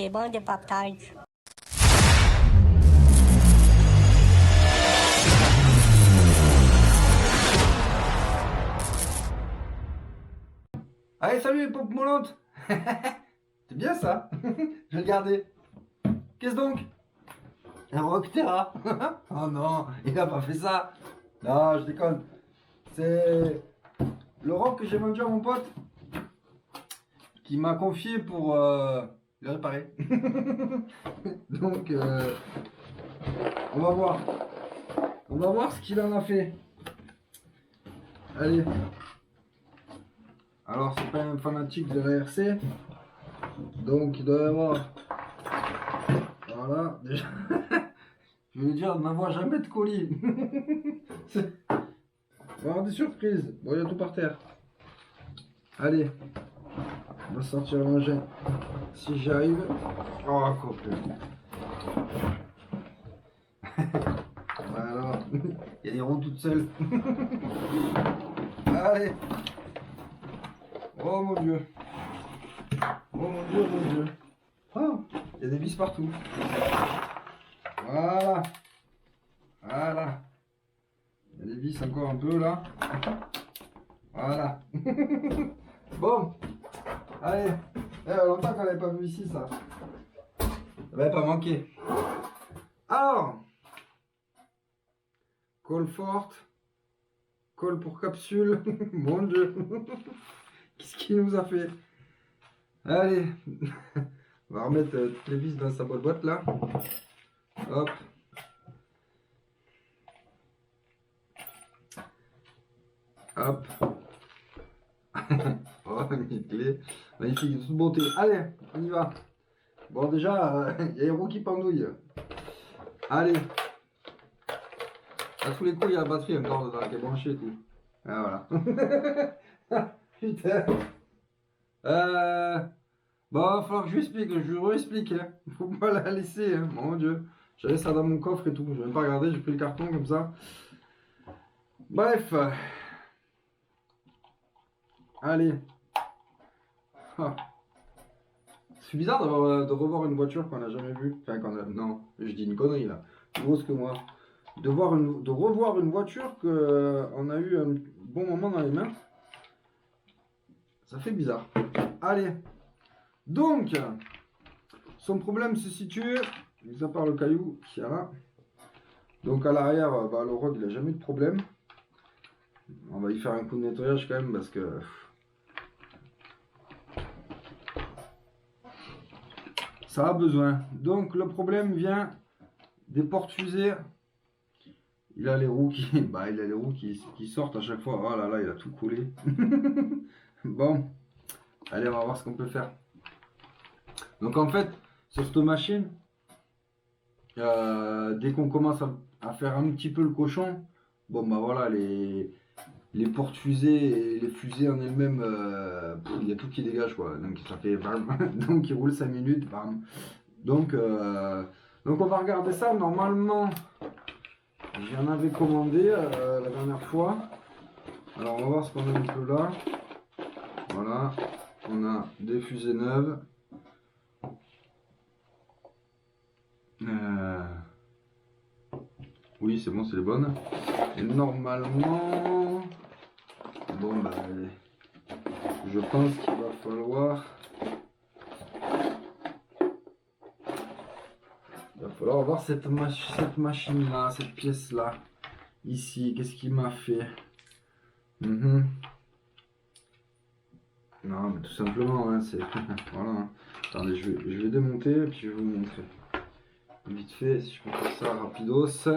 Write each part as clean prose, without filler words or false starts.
des bons de partage. Allez, salut les pompes moulantes. C'est bien ça. Je vais le garder. Qu'est-ce donc? Un Rockterra. Oh non, il a pas fait ça. Non, je déconne. C'est le rock que j'ai vendu à mon pote qui m'a confié pour le réparer. Donc, on va voir. On va voir ce qu'il en a fait. Allez. Alors, c'est pas un fanatique de la RC. Donc, il doit y avoir. Voilà, déjà. Je veux dire, n'avoir jamais de colis. On va avoir des surprises. Bon, il y a tout par terre. Allez. On va sortir l'engin. Si j'y arrive. Oh, couple. Voilà. Il y a des roues toutes seules. Allez. Oh mon dieu. Oh mon dieu, mon dieu. Oh, il y a des vis partout. Voilà. Voilà. Il y a des vis encore un peu là. Voilà. Bon. Allez. Il y a longtemps qu'on n'avait pas vu ici ça. Ça va pas manquer. Alors. Colle forte. Colle pour capsule. Mon dieu. Qu'est-ce qu'il nous a fait? Allez. On va remettre toutes les vis dans sa boîte là. Hop. Hop. Oh, une clé. Magnifique, de toute beauté. Allez, on y va. Bon, déjà, il y a les roues qui pendouillent. Allez. À tous les coups, il y a la batterie encore dedans qui est branchée et tout. Ah, voilà. Putain. Bon, il va falloir que je lui explique, je lui réexplique. Hein. Faut pas la laisser, hein. Mon dieu. J'avais ça dans mon coffre et tout. Je vais même pas regarder, j'ai pris le carton comme ça. Bref. Allez. Ah. C'est bizarre de revoir une voiture qu'on n'a jamais vue. Enfin, non, je dis une connerie là. Plus grosse que moi. De revoir une voiture qu'on a eu un bon moment dans les mains. Ça fait bizarre. Allez. Donc, son problème se situe, mis à part le caillou qu'il y a là. Donc à l'arrière, bah, le rogue il n'a jamais eu de problème. On va y faire un coup de nettoyage quand même parce que ça a besoin. Donc le problème vient des portes fusées. Il a les roues qui, bah, il a les roues qui sortent à chaque fois. Oh là là, il a tout collé. Bon, allez, on va voir ce qu'on peut faire. Donc en fait, sur cette machine, dès qu'on commence à faire un petit peu le cochon, bon bah voilà, les portes fusées et les fusées en elles-mêmes, il y a tout qui dégage quoi. Donc ça fait bam. Donc il roule 5 minutes, bam. Donc on va regarder ça. Normalement, j'en avais commandé la dernière fois. Alors on va voir ce qu'on a un peu là. Voilà, on a des fusées neuves. Oui, c'est bon, c'est les bonnes. Et normalement, bon, bah, je pense qu'il va falloir. Il va falloir voir cette machine-là, cette pièce-là. Ici, qu'est-ce qu'il m'a fait? Non, mais tout simplement, hein, c'est. Voilà. Attendez, je vais démonter et puis je vais vous montrer. Vite fait, si je peux faire ça rapidos.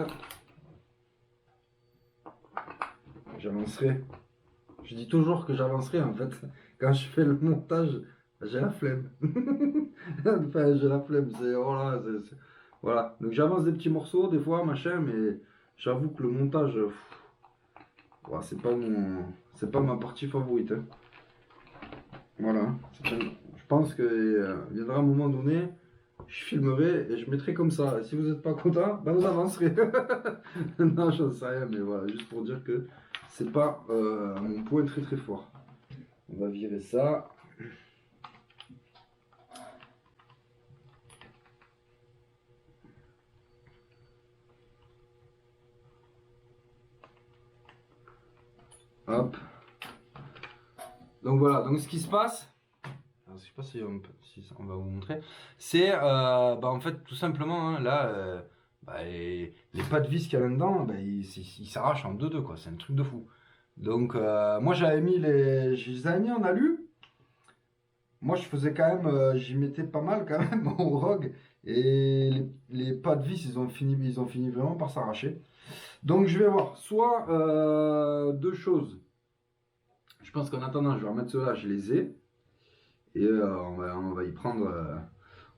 J'avancerai. Je dis toujours que j'avancerai en fait. Quand je fais le montage, j'ai la flemme. Enfin, j'ai la flemme. Voilà. Donc j'avance des petits morceaux des fois, machin, mais j'avoue que le montage, ouais, c'est pas ma partie favorite. Hein. Voilà. Je pense que viendra un moment donné, je filmerai et je mettrai comme ça. Et si vous n'êtes pas content, ben vous avancerez. Non, j'en sais rien, mais voilà, juste pour dire que c'est pas mon point très très fort. On va virer ça. Hop. Donc voilà, donc ce qui se passe, alors, je sais pas si on va vous montrer, c'est en fait tout simplement hein, là, les pas de vis qu'il y a là-dedans, ils s'arrachent en deux quoi, c'est un truc de fou. Donc moi je les avais mis en alu. Moi je faisais quand même, j'y mettais pas mal quand même au ROG et les pas de vis ils ont fini vraiment par s'arracher. Donc je vais voir soit deux choses. Je pense qu'en attendant, je vais remettre ceux-là, je les ai. Et on va y prendre,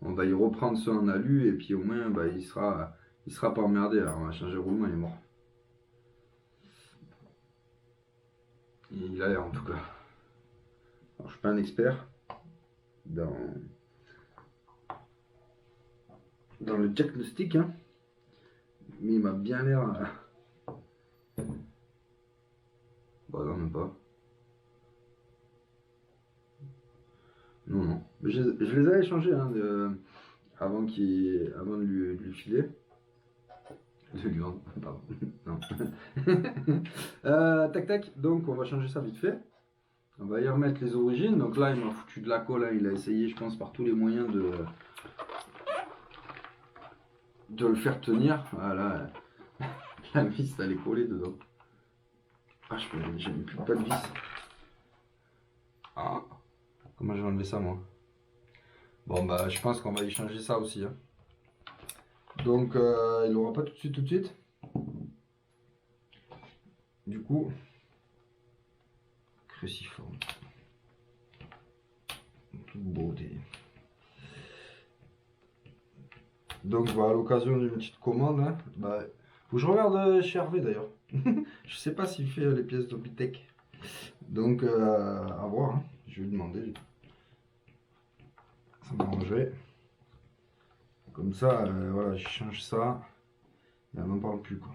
on va y reprendre ceux en alu. Et puis au moins, il sera pas emmerdé. Alors on va changer le roulement, il est mort. Il a l'air en tout cas. Alors, je suis pas un expert dans, dans le diagnostic, hein, mais il m'a bien l'air. Bon, non, même pas. Non, non. Je les avais changés hein, avant de lui filer. De lui vendre, pardon. Non. Tac tac, donc on va changer ça vite fait. On va y remettre les origines. Donc là, il m'a foutu de la colle. Hein. Il a essayé, je pense, par tous les moyens de le faire tenir. Voilà. La vis, elle est collée dedans. Ah, j'ai mis plus pas de vis. Ah, comment je vais enlever ça, moi? Bon, bah, je pense qu'on va y changer ça aussi. Hein. Donc, il n'aura pas tout de suite. Du coup, cruciforme. Toute beauté. Donc, voilà, à l'occasion d'une petite commande, hein, faut que je regarde chez Hervé d'ailleurs. Je sais pas s'il fait les pièces d'Obitech. Donc, à voir. Hein. Je vais lui demander. Ça m'arrangerait. Comme ça, voilà, je change ça. Et on n'en parle plus, quoi.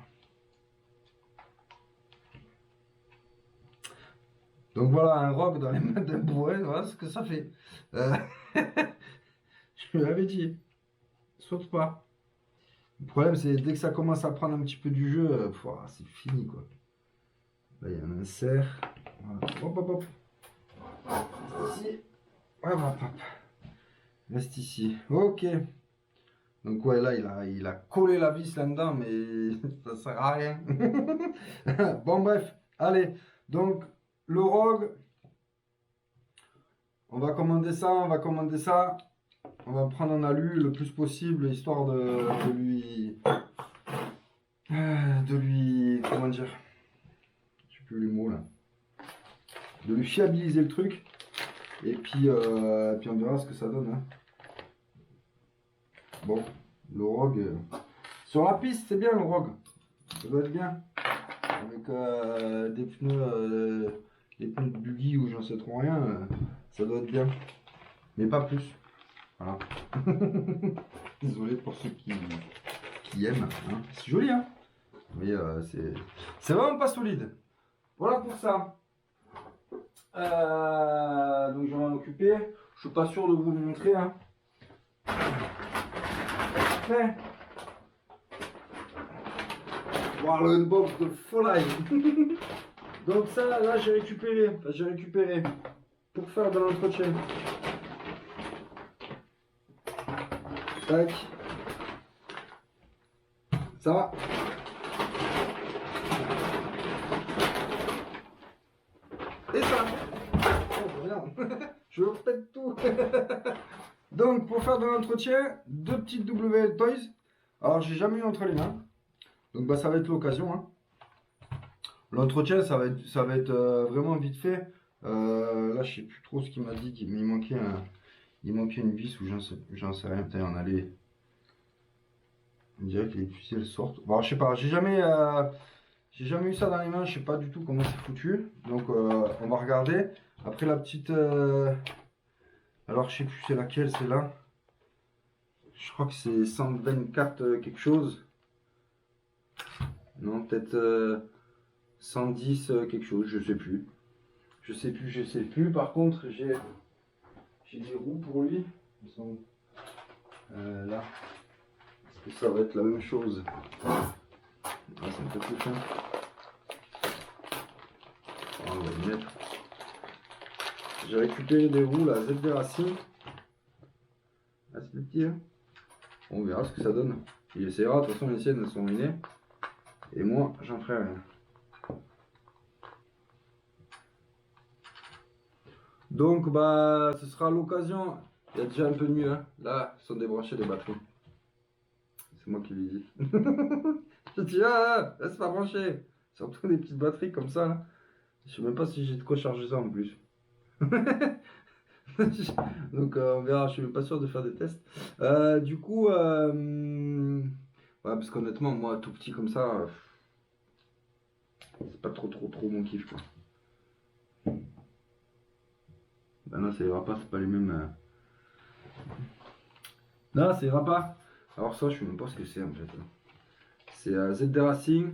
Donc voilà, un roc dans les mains d'un bourrin, voilà ce que ça fait. Je lui avais dit, saute pas. Le problème, c'est dès que ça commence à prendre un petit peu du jeu, c'est fini, quoi. Là, il y a un insert. Voilà. Hop, hop, hop. Ici. Hop, hop, hop. Reste ici. Ok. Donc ouais, là, il a collé la vis là-dedans, mais ça sert à rien. Bon, bref. Allez. Donc, le rogue. On va commander ça, on va commander ça. On va prendre en alu le plus possible, histoire de lui... Comment dire? Je sais plus les mots là. De lui fiabiliser le truc. Et puis on verra ce que ça donne. Hein. Bon, le rogue. Sur la piste, c'est bien le rogue. Ça doit être bien. Avec des pneus de buggy ou j'en sais trop rien, ça doit être bien. Mais pas plus. Voilà. Désolé pour ceux qui aiment. Hein. C'est joli, hein. Mais c'est vraiment pas solide. Voilà pour ça. Donc je vais m'en occuper. Je suis pas sûr de vous le montrer. Hein. Après, voilà le unbox de Folie. Donc ça, là, j'ai récupéré pour faire de l'entretien. Tac. Ça va. Et ça. Oh, regarde. Je pète tout. Donc, pour faire de l'entretien, deux petites WL Toys. Alors, j'ai jamais eu entre les mains. Donc, ça va être l'occasion. Hein. L'entretien, ça va être vraiment vite fait. Là, je sais plus trop ce qu'il m'a dit. Mais il manquait une vis ou j'en sais rien. Putain, on dirait que les fusils elles sortent. Bon, je sais pas. J'ai jamais eu ça dans les mains. Je sais pas du tout comment c'est foutu. Donc, on va regarder. Après la petite. Alors, je sais plus c'est laquelle, c'est là. Je crois que c'est 124 quelque chose. Non, peut-être 110 quelque chose, je sais plus. Je sais plus. Par contre, j'ai des roues pour lui. Ils sont là. Est-ce que ça va être la même chose? Ah, c'est un peu plus fin. on va y mettre. J'ai récupéré des roues, la ZD Racing. Ah, c'est petit, hein. On verra ce que ça donne. Il essaiera, de toute façon les siennes elles sont ruinées. Et moi, j'en ferai rien. Donc, bah, ce sera l'occasion. Il y a déjà un peu de mieux, hein. Là, ils sont débranchés les batteries. C'est moi qui lui dis. Je dis, ah, là, c'est pas branché. Surtout des petites batteries comme ça, là. Je sais même pas si j'ai de quoi charger ça en plus. Donc, on verra. Je suis même pas sûr de faire des tests. Du coup, ouais, parce qu'honnêtement, moi, tout petit comme ça, c'est pas trop mon kiff, quoi. Ben non, ça ira pas, c'est pas les mêmes. Non, ça ira pas. Alors ça, je sais même pas ce que c'est en fait. C'est ZD Racing.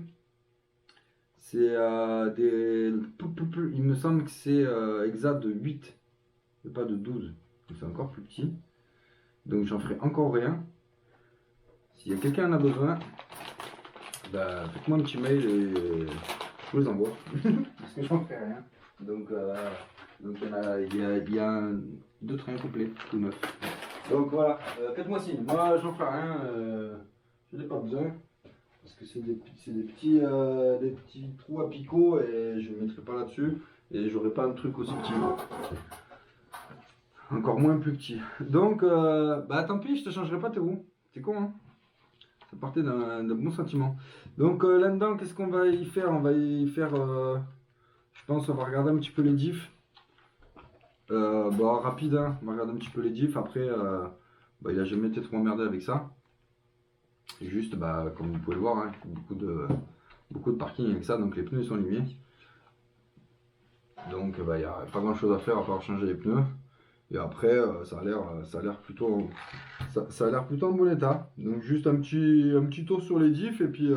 C'est des... Il me semble que c'est exact de 8 et pas de 12. Donc c'est encore plus petit. Donc j'en ferai encore rien. S'il y a quelqu'un en a besoin, bah, faites-moi un petit mail et je vous les envoie. Parce que j'en fais rien. Donc il y a deux trains complets, tout neuf. Donc voilà, faites-moi signe. Moi j'en ferai rien. Je n'ai pas besoin. Parce que c'est des petits trous à picot et je ne mettrai pas là-dessus. Et j'aurai pas un truc aussi petit. Encore moins plus petit. Donc, bah tant pis, je te changerai pas tes roues. C'est con, hein. Ça partait d'un bon sentiment. Donc là-dedans, qu'est-ce qu'on va y faire? On va y faire, je pense, on va regarder un petit peu les diffs. Bah rapide, hein. On va regarder un petit peu les diffs. Après, bah, il a jamais été trop emmerdé avec ça. Juste, bah, comme vous pouvez le voir, hein, beaucoup de parking avec ça, donc les pneus sont limés. Donc bah, il n'y a pas grand chose à faire à part changer les pneus. Et après, ça a l'air plutôt, ça a l'air plutôt en bon état. Donc juste un petit tour sur les diffs et puis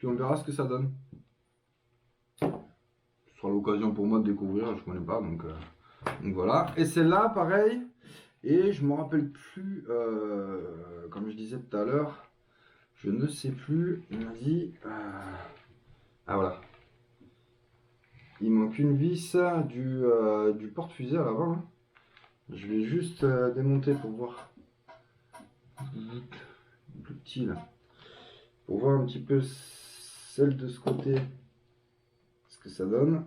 on verra ce que ça donne. Ce sera l'occasion pour moi de découvrir, je connais pas, donc voilà. Et c'est là pareil. Et je me rappelle plus, comme je disais tout à l'heure. Je ne sais plus, il m'a dit... Ah voilà. Il manque une vis du porte-fusée à l'avant. Hein. Je vais juste démonter pour voir. Plus petit là. Pour voir un petit peu celle de ce côté. Ce que ça donne.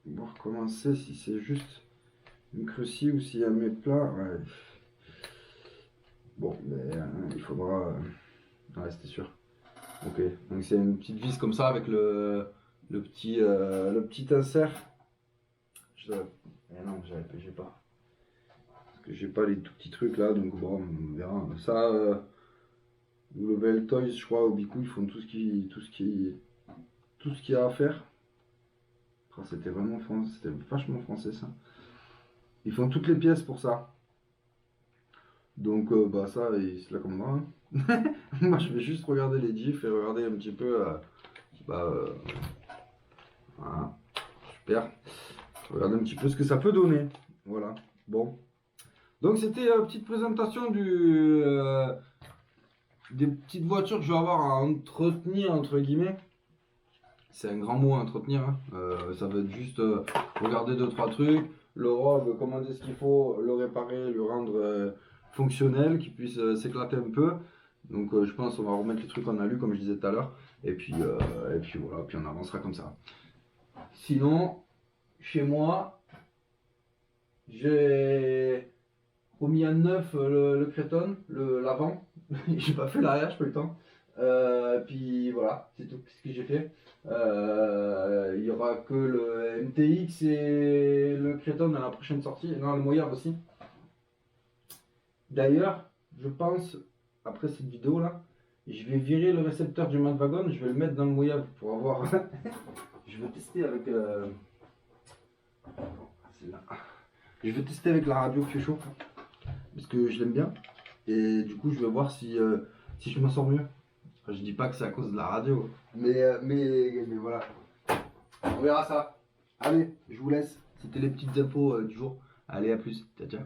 Voir comment c'est, si c'est juste une creusille ou s'il y a un mets plat. Ouais. Bon, mais il faudra... Ouais, c'était sûr. Ok, donc c'est une petite vis comme ça avec le petit insert. Mais non, j'ai pas. Parce que j'ai pas les tout petits trucs là, donc bon, on verra. Ça, Level Toys, je crois, au Bicou, ils font tout ce qu'il y a à faire. Oh, c'était vraiment français, c'était vachement français ça. Ils font toutes les pièces pour ça. Donc bah ça, il se la commandera. Hein. Moi je vais juste regarder les diffs et regarder un petit peu. Voilà, super. Regarder un petit peu ce que ça peut donner. Voilà. Bon. Donc c'était une petite présentation des petites voitures que je vais avoir à entretenir entre guillemets. C'est un grand mot à entretenir. Hein. Ça va être juste regarder 2-3 trucs. Le ROV, commander ce qu'il faut, le réparer, le rendre fonctionnel, qu'il puisse s'éclater un peu. Donc je pense qu'on va remettre les trucs qu'on a lu comme je disais tout à l'heure. Et puis voilà, puis on avancera comme ça. Sinon, chez moi, j'ai remis à neuf le Créton, l'avant. J'ai pas fait l'arrière, j'ai pas eu le temps. Puis voilà, c'est tout ce que j'ai fait. Il y aura que le MTX et le Créton à la prochaine sortie. Non, le Moyave aussi. D'ailleurs, je pense, après cette vidéo là, je vais virer le récepteur du Madwagon, je vais le mettre dans le Moyave pour avoir. Je vais tester avec. Je vais tester avec la radio qui chauffe parce que je l'aime bien et du coup je vais voir si je m'en sors mieux. Enfin, je dis pas que c'est à cause de la radio, mais voilà. On verra ça. Allez, je vous laisse. C'était les petites infos du jour. Allez, à plus. Ciao, ciao.